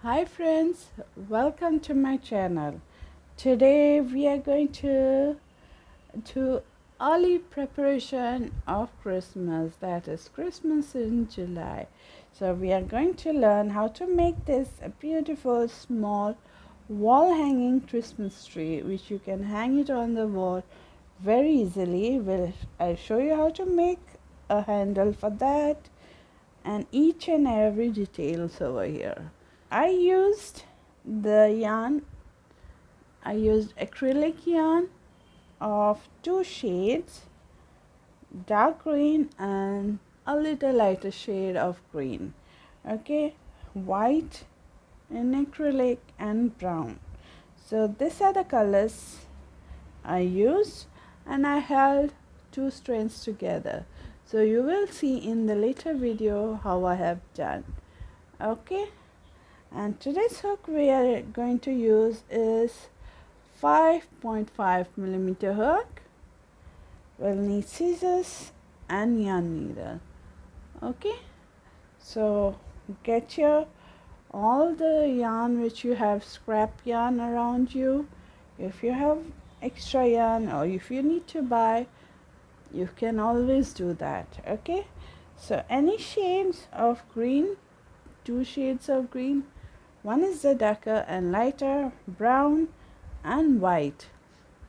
Hi friends, welcome to my channel. Today we are going to do early preparation of Christmas, that is Christmas in July. So we are going to learn how to make this a beautiful small wall hanging Christmas tree which you can hang it on the wall very easily. I'll show you how to make a handle for that and each and every details over here. I used acrylic yarn of two shades, dark green and a little lighter shade of green. Okay, white in acrylic and brown. So these are the colors I used, and I held two strands together. So you will see in the later video how I have done. Okay. And today's hook we are going to use is 5.5 millimeter hook. We'll need scissors and yarn needle. Okay, so get your all the yarn which you have scrap yarn around you. If you have extra yarn or if you need to buy, you can always do that. Okay, so any shades of green, two shades of green. One is the darker and lighter, brown and white.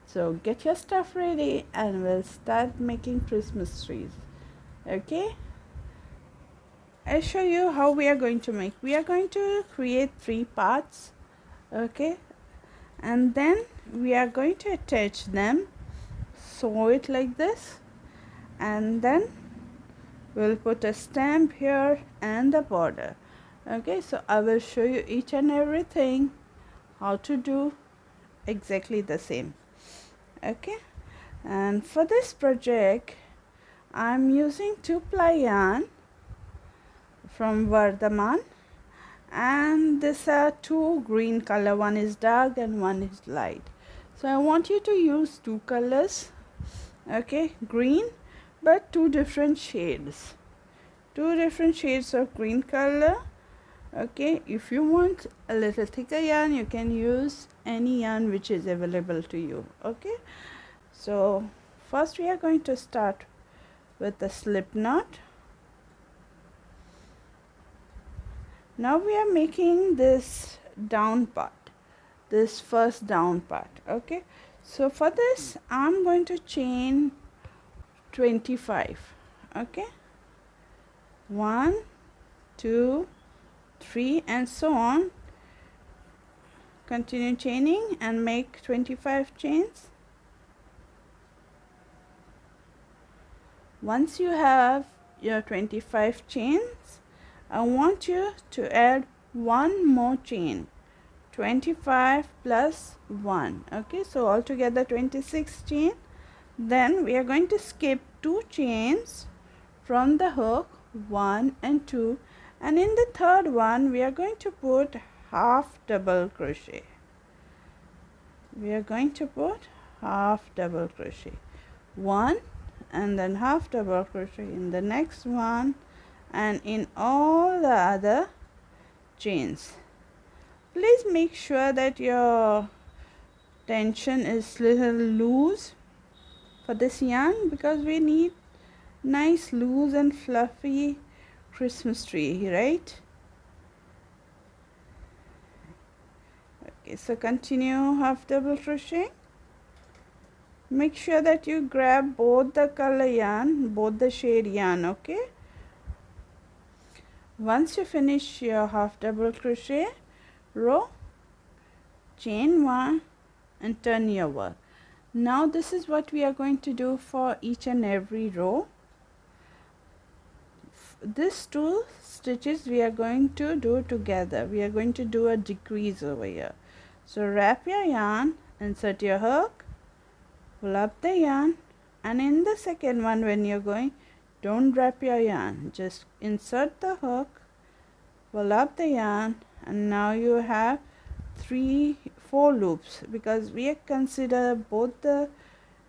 So get your stuff ready and we'll start making Christmas trees. Okay? I'll show you how we are going to make. We are going to create 3 parts. Okay? And then we are going to attach them. Sew it like this. And then we'll put a stamp here and the border. Okay, so I will show you each and everything how to do exactly the same. Okay, and for this project I'm using 2-ply yarn from Vardaman, and these are 2 green color, one is dark and one is light. So I want you to use 2 colors, okay, green, but 2 different shades, 2 different shades of green color. Okay, if you want a little thicker yarn, you can use any yarn which is available to you. Okay, so first we are going to start with the slip knot. Now we are making this down part, this first down part. Okay, so for this I'm going to chain 25. Okay, 1, 2, 3 and so on. Continue chaining and make 25 chains. Once you have your 25 chains, I want you to add one more chain, 25 plus 1. Okay, so altogether 26 chain. Then we are going to skip 2 chains from the hook, 1 and 2, and in the third one we are going to put half double crochet. We are going to put half double crochet, 1 and then half double crochet in the next one and in all the other chains. Please make sure that your tension is little loose for this yarn, because we need nice loose and fluffy Christmas tree, right? Okay, so continue half double crochet. Make sure that you grab both the color yarn, both the shade yarn. Okay, once you finish your half double crochet row, chain 1 and turn your work. Now this is what we are going to do for each and every row. These 2 stitches we are going to do together. We are going to do a decrease over here. So wrap your yarn, insert your hook, pull up the yarn, and in the second one when you're going, don't wrap your yarn, just insert the hook, pull up the yarn, and now you have 4 loops, because we consider both the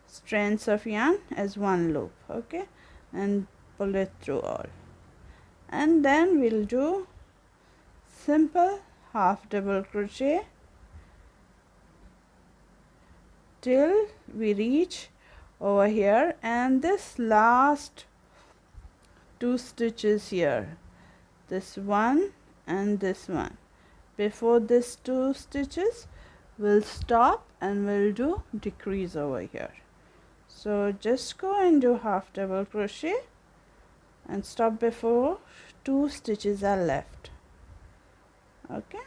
strands of yarn as one loop. Okay, and pull it through all. And then we'll do simple half double crochet till we reach over here, and this last 2 stitches here, this one and this one, before this 2 stitches we'll stop and we'll do decrease over here. So just go and do half double crochet and stop before 2 stitches are left. Okay,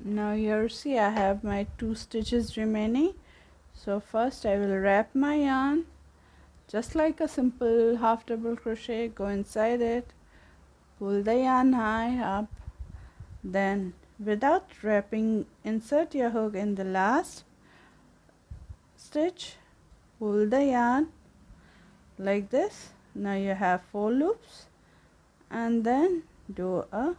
now here see I have my 2 stitches remaining. So first I will wrap my yarn just like a simple half double crochet, go inside it, pull the yarn high up, then without wrapping insert your hook in the last stitch, pull the yarn like this. Now you have 4 loops, and then do a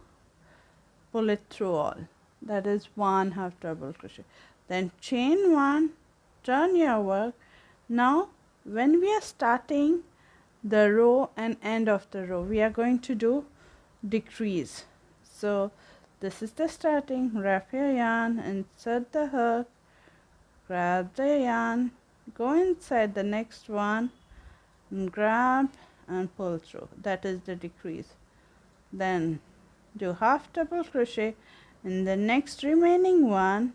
pull it through all, that is 1 half double crochet, then chain 1, turn your work. Now when we are starting the row and end of the row, we are going to do decrease. So this is the starting, wrap your yarn, insert the hook, grab the yarn, go inside the next one and grab and pull through, that is the decrease. Then do half double crochet in the next remaining one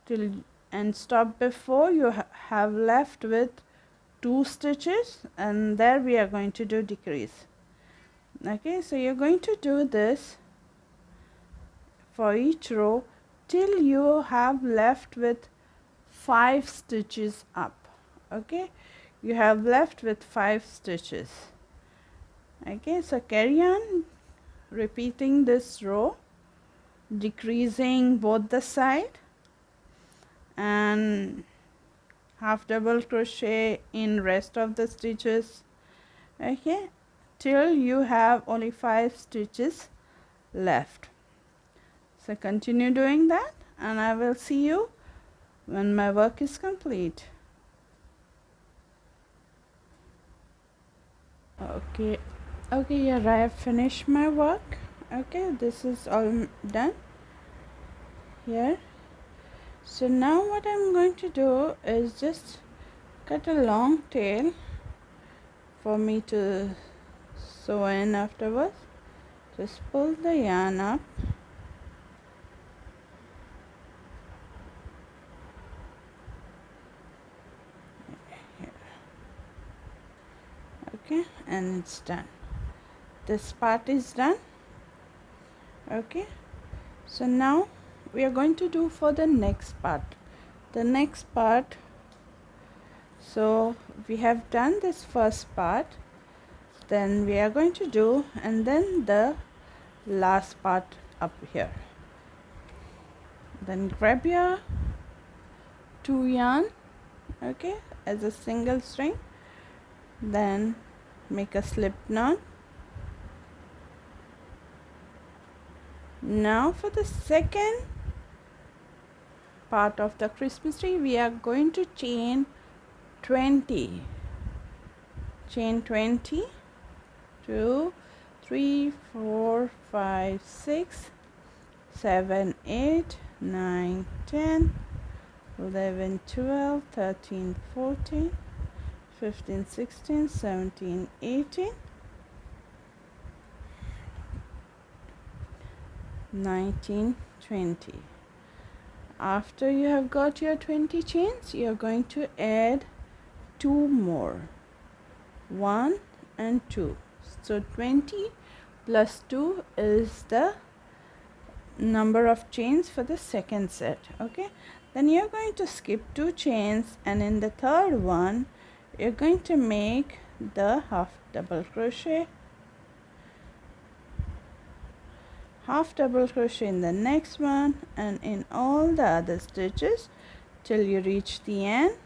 till and stop before you have left with 2 stitches, and there we are going to do decrease. Okay, so you're going to do this for each row till you have left with 5 stitches up. Okay, you have left with 5 stitches. Okay, so carry on repeating this row, decreasing both the side and half double crochet in rest of the stitches. Okay, till you have only 5 stitches left. So continue doing that, and I will see you when my work is complete. Okay, yeah, I have finished my work. Okay, this is all done here. So now what I'm going to do is just cut a long tail for me to sew in afterwards. Just pull the yarn up, okay, and it's done. This part is done. Okay, so now we are going to do for the next part. So we have done this first part, then we are going to do, and then the last part up here. Then grab your 2 yarn, okay, as a single string, then make a slip knot. Now for the second part of the Christmas tree, we are going to chain 20. Chain 20, 2, 3, 4, 5, 6, 7, 8, 9, 10, 11, 12, 13, 14, 15, 16, 17, 18, 19, 20. After you have got your 20 chains, you are going to add 2 more, 1 and 2. So 20 plus 2 is the number of chains for the second set. Okay, then you're going to skip 2 chains, and in the third one you're going to make the half double crochet, half double crochet in the next one, and in all the other stitches till you reach the end,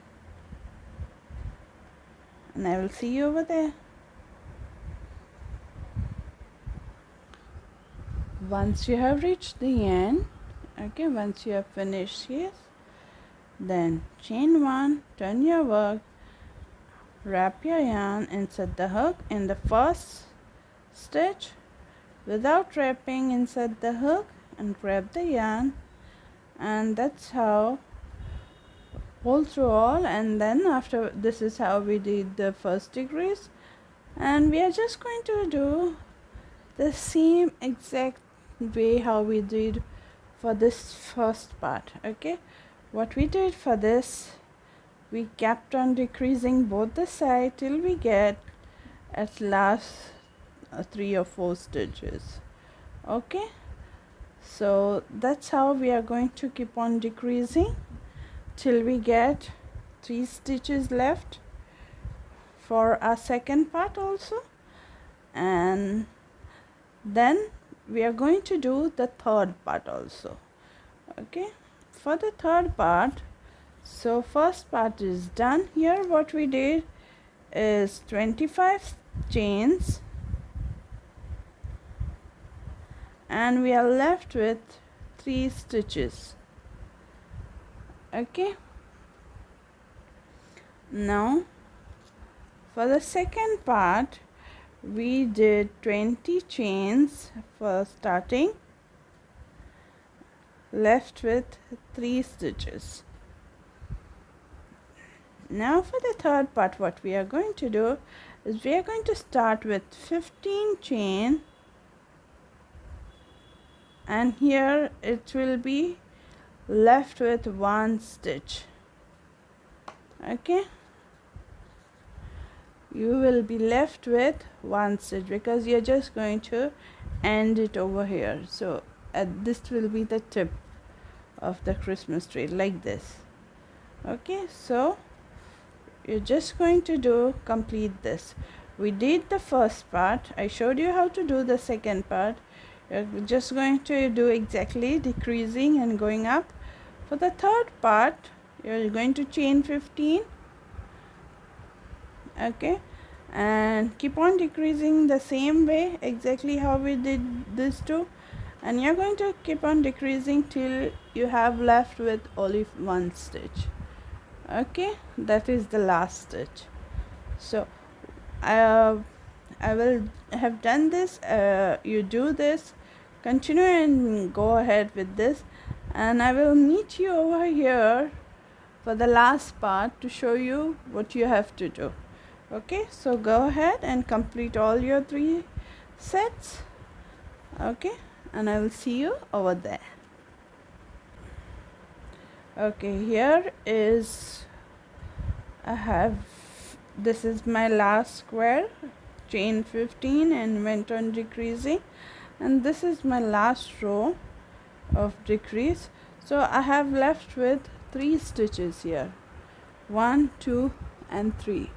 and I will see you over there. Once you have reached the end, okay, once you have finished here, then chain 1, turn your work, wrap your yarn, insert the hook in the first stitch, without wrapping, insert the hook and grab the yarn, and that's how pull through all. And then after this is how we did the first decrease, and we are just going to do the same exact way how we did for this first part. Okay, what we did for this, we kept on decreasing both the side till we get at last 3 or 4 stitches. Okay, so that's how we are going to keep on decreasing till we get 3 stitches left for our second part also. And then we are going to do the third part also. Okay, for the third part, so first part is done. Here what we did is 25 chains, and we are left with 3 stitches. Okay, now for the second part, we did 20 chains for starting, left with 3 stitches. Now for the third part, what we are going to do is we are going to start with 15 chain, and here it will be left with 1 stitch. Okay, you will be left with 1 stitch because you're just going to end it over here. So this will be the tip of the Christmas tree, like this. Okay, so you're just going to complete this. We did the first part, I showed you how to do the second part. You're just going to do exactly decreasing and going up. For the third part, you're going to chain 15. Okay, and keep on decreasing the same way, exactly how we did this too, and you're going to keep on decreasing till you have left with only 1 stitch. Okay, that is the last stitch. So I will have done this. You do this, continue and go ahead with this, and I will meet you over here for the last part to show you what you have to do. Okay, so go ahead and complete all your 3 sets. Okay, and I will see you over there. Okay, here is this is my last square, chain 15 and went on decreasing, and this is my last row of decrease. So I have left with 3 stitches here, 1, 2 and 3.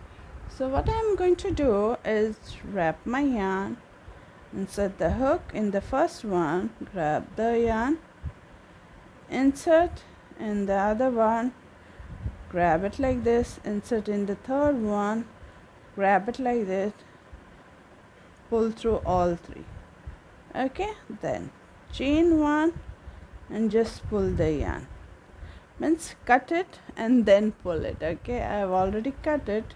So what I'm going to do is wrap my yarn, insert the hook in the first one, grab the yarn, insert in the other one, grab it like this, insert in the third one, grab it like this, pull through all 3. Okay, then chain 1 and just pull the yarn. Means cut it and then pull it. Okay, I have already cut it.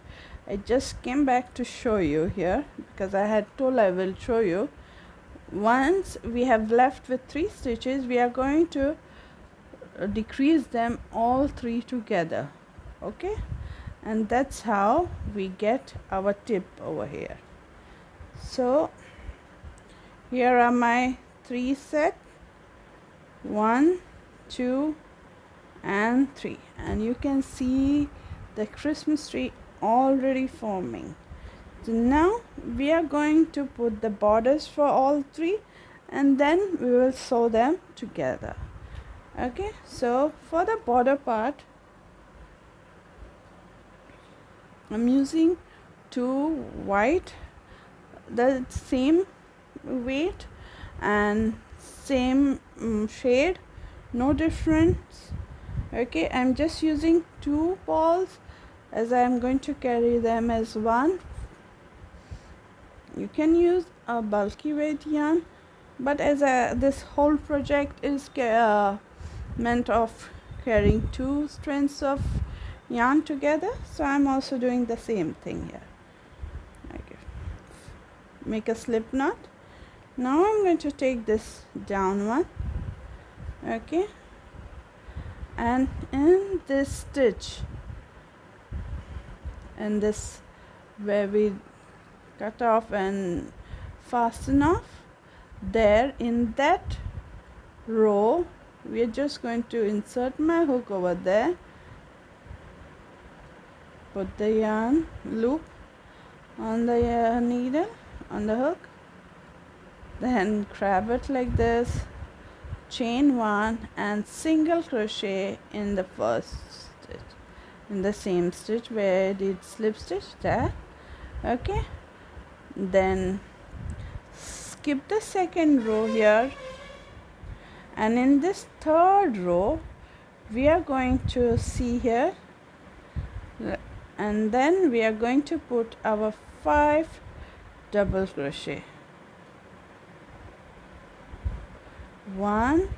I just came back to show you here because I had told I will show you. Once we have left with 3 stitches, we are going to decrease them all 3 together. Okay, and that's how we get our tip over here. So here are my 3 set, 1, 2 and 3, and you can see the Christmas tree already forming. So now we are going to put the borders for all 3, and then we will sew them together. Okay, so for the border part, I'm using 2 white, the same weight and same shade, no difference. Okay, I'm just using 2 balls as I am going to carry them as one. You can use a bulky weight yarn, but as this whole project is meant of carrying 2 strands of yarn together, so I'm also doing the same thing here. Okay. Make a slip knot, Now I'm going to take this down one, okay, and in this stitch, and this where we cut off and fasten off, there in that row we are just going to insert my hook over there, put the yarn loop on the needle, on the hook, then grab it like this, chain one and single crochet in the first stitch, in the same stitch where I did slip stitch there, okay. Then skip the second row here, and in this third row we are going to see here, and then we are going to put our 5 double crochet. 1,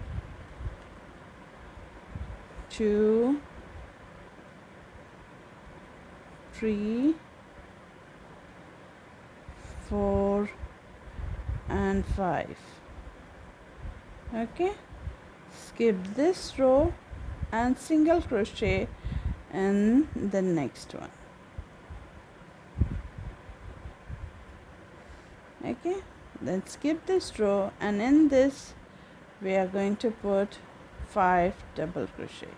2, 3, 4 and 5. Okay, skip this row and single crochet in the next one. Okay, then skip this row, and in this we are going to put 5 double crochet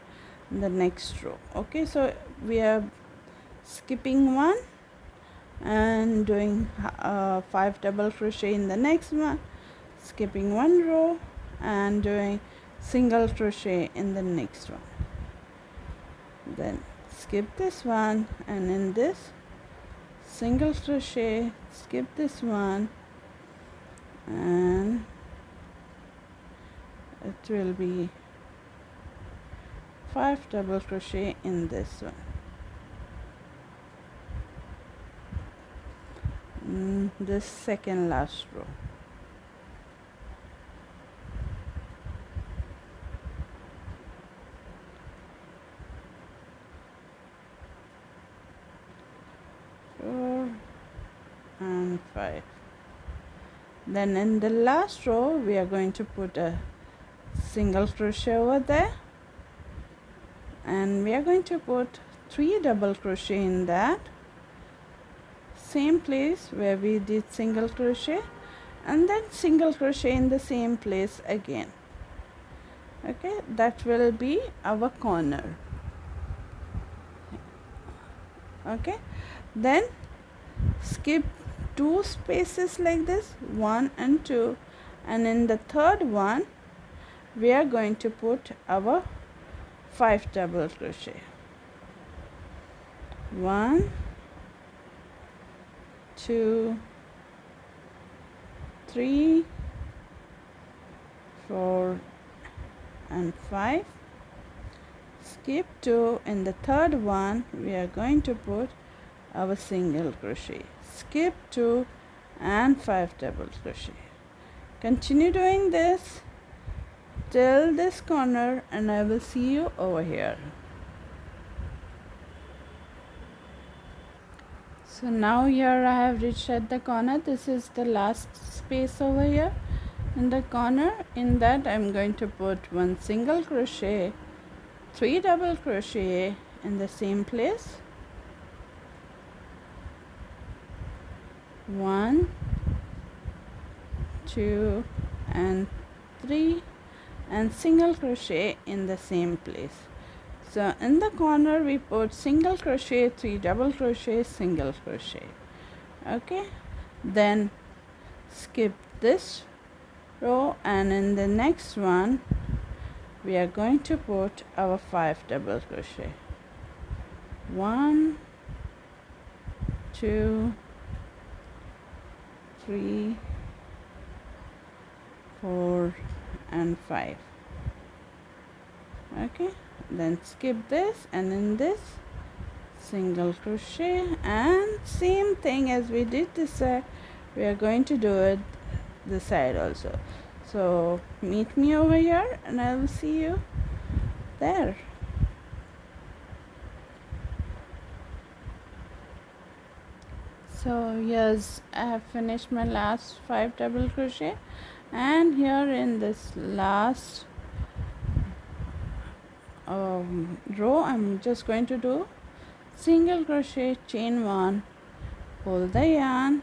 in the next row. Okay, so we are skipping one and doing 5 double crochet in the next one, skipping one row and doing single crochet in the next one. Then skip this one, and in this single crochet, skip this one, and it will be 5 double crochet in this one. This second last row. And 5. Then in the last row we are going to put a single crochet over there, and we are going to put 3 double crochet in that same place where we did single crochet, and then single crochet in the same place again. Okay, that will be our corner. Okay, then skip 2 spaces like this, 1 and 2, and in the third one we are going to put our 5 double crochet. 1, 2, 3, 4 and 5. Skip 2. In the third one we are going to put our single crochet. Skip 2 and 5 double crochet. Continue doing this till this corner, and I will see you over here. So now here I have reached at the corner. This is the last space over here in the corner. In that I am going to put 1 single crochet, 3 double crochet in the same place, 1, 2 and 3, and single crochet in the same place. So in the corner we put single crochet, 3 double crochet, single crochet. Okay, then skip this row, and in the next one we are going to put our 5 double crochet. 1, 2, 3, 4 and 5. Okay, then skip this, and in this single crochet, and same thing as we did this side we are going to do it this side also. So meet me over here and I will see you there. So yes, I have finished my last 5 double crochet, and here in this last row I'm just going to do single crochet, chain 1, pull the yarn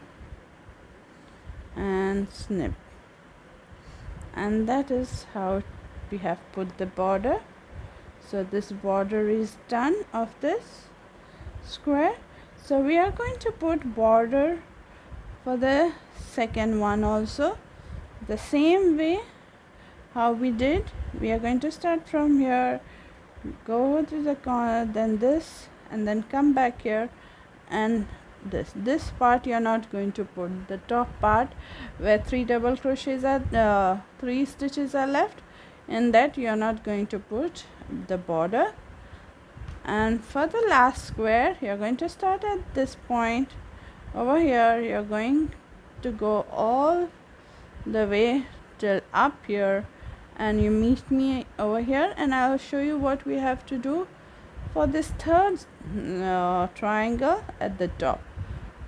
and snip, and that is how we have put the border. So this border is done of this square. So we are going to put border for the second one also, the same way how we did. We are going to start from here, go to the corner, then this, and then come back here, and this part you're not going to put the top part where 3 double crochets are 3 stitches are left. In that you're not going to put the border. And for the last square you're going to start at this point over here. You're going to go all the way till up here, and you meet me over here, and I'll show you what we have to do for this third triangle at the top.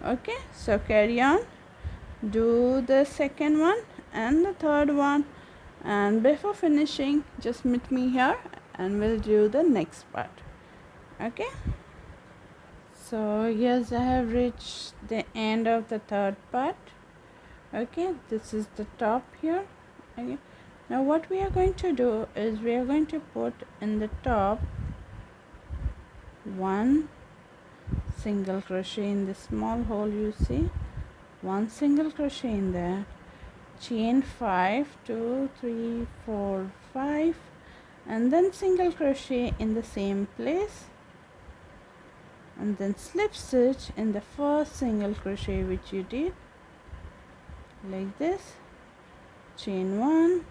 Okay, so carry on, do the second one and the third one, and before finishing just meet me here and we'll do the next part. Okay, so yes, I have reached the end of the third part. Okay, this is the top here. Okay, now what we are going to do is we are going to put in the top 1 single crochet in the small hole, you see, 1 single crochet in there, chain 5, 2, 3, 4, 5, and then single crochet in the same place, and then slip stitch in the first single crochet which you did, like this, chain 1,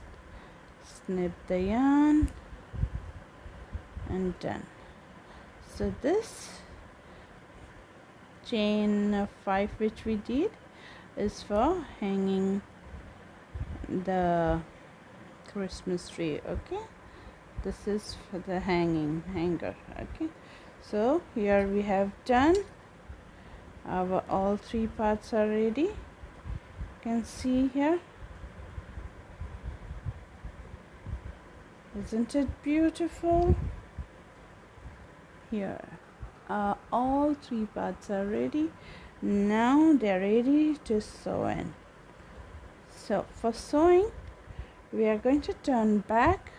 snip the yarn, and done. So this chain 5 which we did is for hanging the Christmas tree. Okay, this is for the hanger. Okay, so here we have done our all 3 parts are ready. You can see here, isn't it beautiful? Here all 3 parts are ready. Now they are ready to sew in. So for sewing we are going to turn back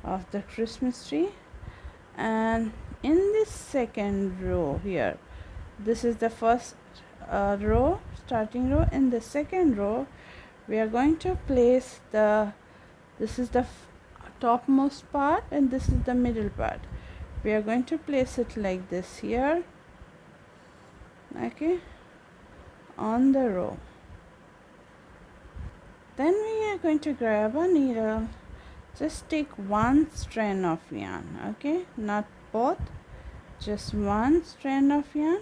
of the Christmas tree, and in this second row here, this is the first row, starting row. In the second row we are going to place this is the topmost part and this is the middle part. We are going to place it like this here, okay, on the row. Then we are going to grab a needle, just take 1 strand of yarn, okay, not both, just 1 strand of yarn,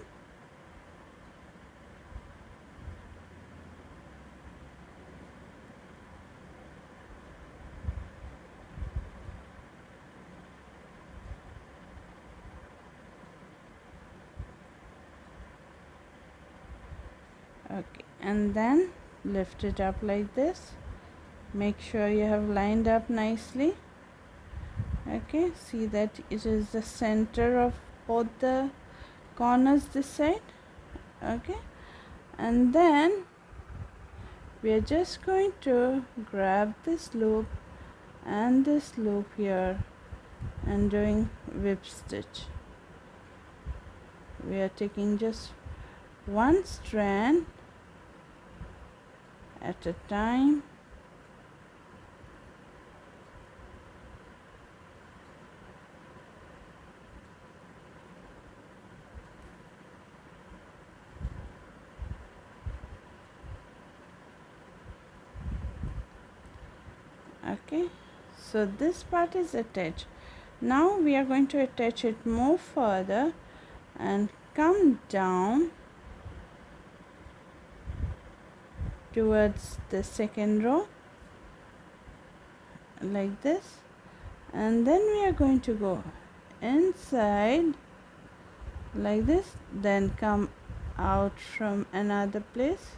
okay, and then lift it up like this. Make sure you have lined up nicely. Okay, see that it is the center of both the corners this side. Okay, and then we are just going to grab this loop and this loop here and doing whip stitch. We are taking just 1 strand at a time, okay, so this part is attached. Now we are going to attach it more further and come down towards the second row like this, and then we are going to go inside like this, then come out from another place,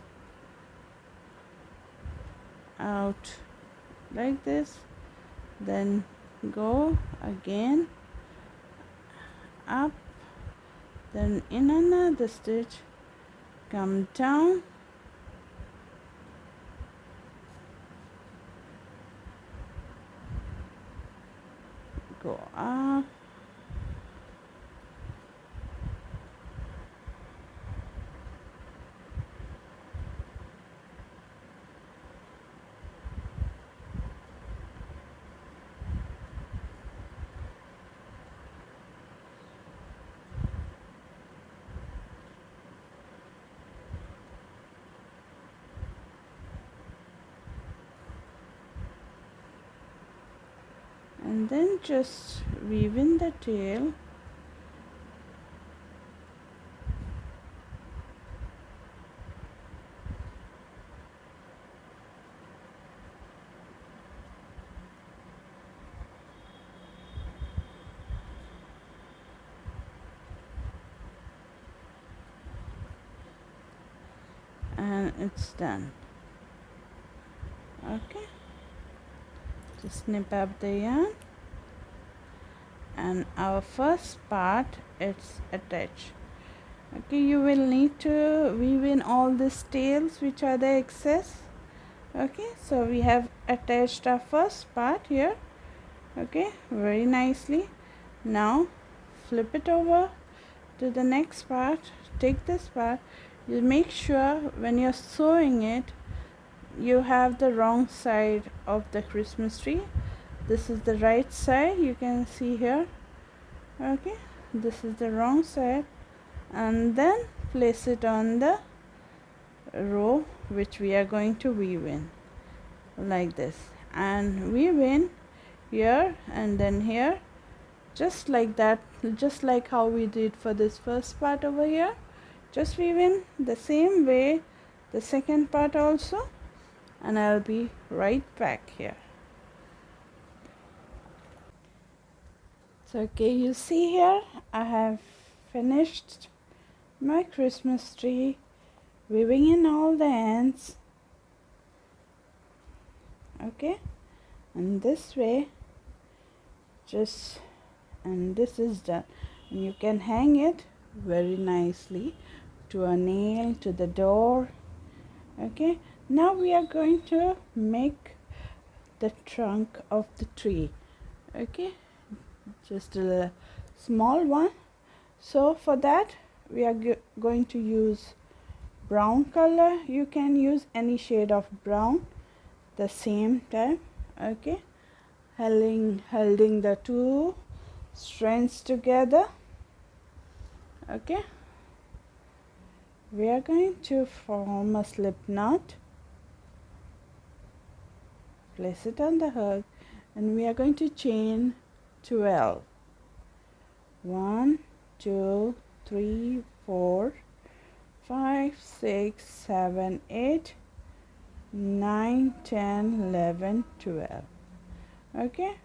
out like this, then go again up, then in another stitch come down, go up, and then just weave in the tail, and it's done. Okay, just snip up the yarn, and our first part it's attached. Okay, you will need to weave in all these tails which are the excess. Okay, so we have attached our first part here. Okay, very nicely. Now flip it over to the next part. Take this part. You make sure when you're sewing it you have the wrong side of the Christmas tree. This is the right side, you can see here. Okay, this is the wrong side, and then place it on the row which we are going to weave in like this, and weave in here and then here, just like that, just like how we did for this first part over here. Just weave in the same way the second part also, and I'll be right back here. So okay, you see here I have finished my Christmas tree, weaving in all the ends. Okay, and this way, just, and this is done, and you can hang it very nicely to a nail, to the door. Okay, now we are going to make the trunk of the tree. Okay, just a small one. So for that we are going to use brown color. You can use any shade of brown the same time. Okay, holding the two strands together. Okay, we are going to form a slip knot, place it on the hook, and we are going to chain 12. 1 2 3 4 5 6 7 8 9 10 11 12. Okay,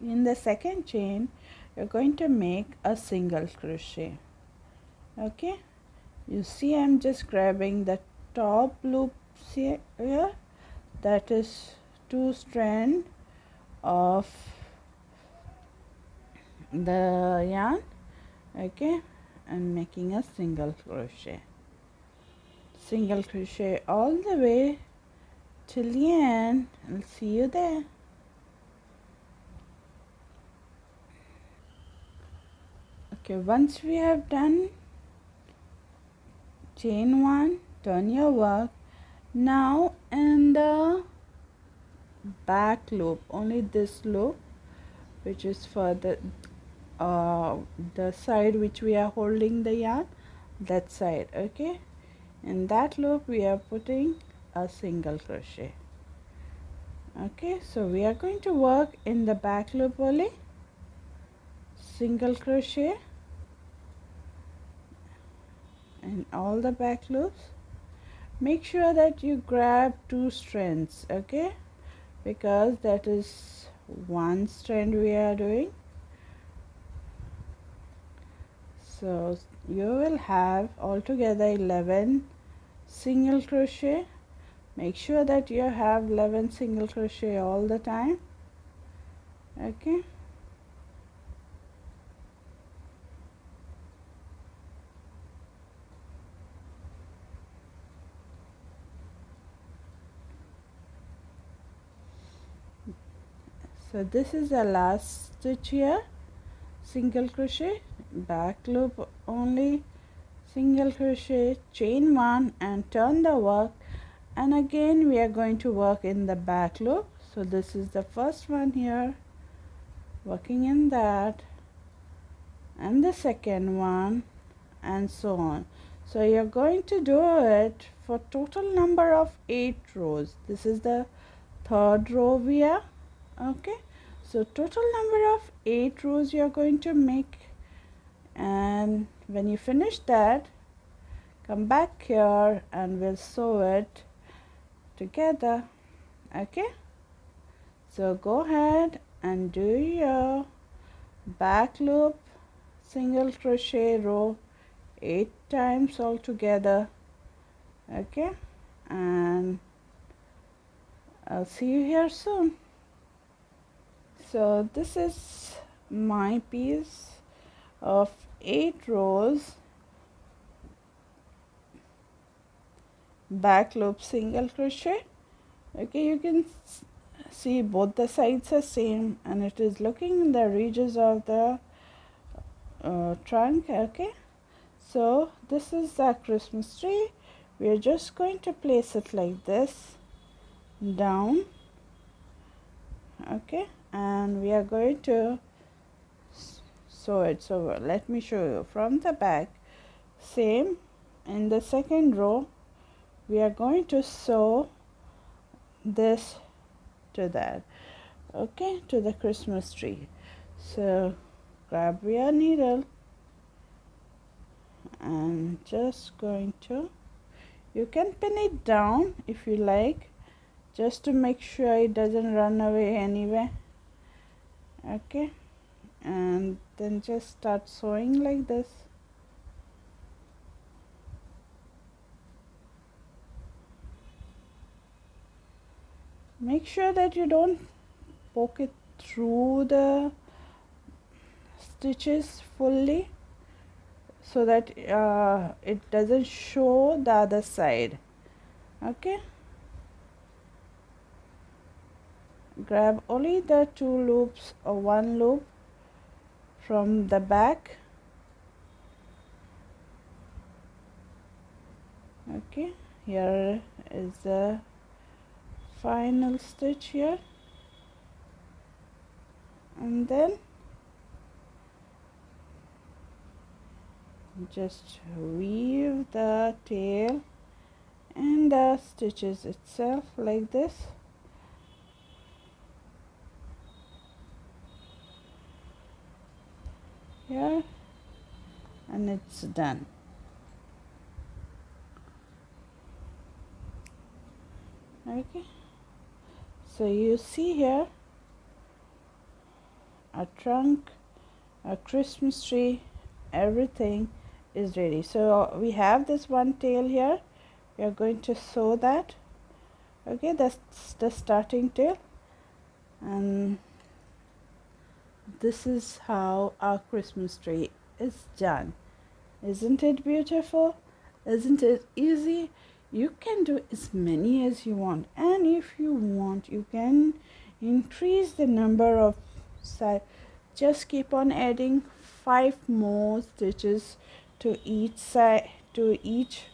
in the second chain you're going to make a single crochet. Okay, you see I'm just grabbing the top loops here, that is 2 strands of the yarn. Okay, and making a single crochet all the way till the end. I'll see you there. Okay, once we have done chain 1, turn your work. Now in the back loop, only this loop which is for the side which we are holding the yarn, that side. Okay, in that loop we are putting a single crochet. Okay, so we are going to work in the back loop only, single crochet in all the back loops. Make sure that you grab 2 strands, okay, because that is 1 strand we are doing. So you will have altogether 11 single crochet. Make sure that you have 11 single crochet all the time. Okay. So this is the last stitch here, single crochet, back loop only, single crochet, chain 1 and turn the work, and again we are going to work in the back loop. So this is the first one here, working in that, and the second one, and so on. So you're going to do it for total number of 8 rows. This is the third row we are. Okay, so total number of 8 rows you are going to make, and when you finish that, come back here and we'll sew it together. Okay, so go ahead and do your back loop, single crochet row 8 times all together. Okay, and I'll see you here soon. So this is my piece of 8 rows, back loop, single crochet. Okay, you can see both the sides are same, and it is looking in the ridges of the trunk. Okay, so this is the Christmas tree. We are just going to place it like this down. Okay, and we are going to sew it. So let me show you from the back. Same in the second row, we are going to sew this to that. Okay, to the Christmas tree. So grab your needle and just going to, you can pin it down if you like, just to make sure it doesn't run away anywhere. Okay, and then just start sewing like this. Make sure that you don't poke it through the stitches fully, so that it doesn't show the other side. Okay, grab only the 2 loops or 1 loop from the back. Okay, here is the final stitch here, and then just weave the tail and the stitches itself like this. Here, and it's done. Okay, so you see here a trunk, a Christmas tree, everything is ready. So we have this one tail here, we are going to sew that. Okay, that's the starting tail, and this is how our Christmas tree is done. Isn't it beautiful? Isn't it easy? You can do as many as you want, and if you want, you can increase the number of sides. Just keep on adding 5 more stitches to each side, to each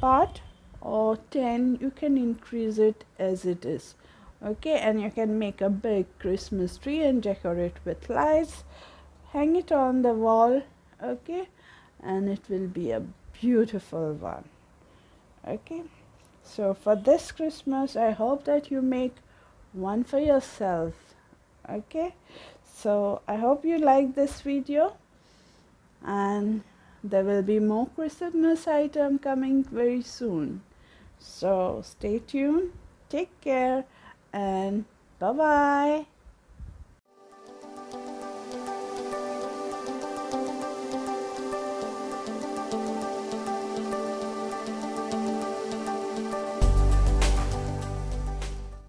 part, or 10. You can increase it as it is. Okay, and you can make a big Christmas tree and decorate with lights, hang it on the wall. Okay, and it will be a beautiful one. Okay, so for this Christmas, I hope that you make one for yourself. Okay, so I hope you like this video, and there will be more Christmas item coming very soon. So stay tuned, take care, and bye bye.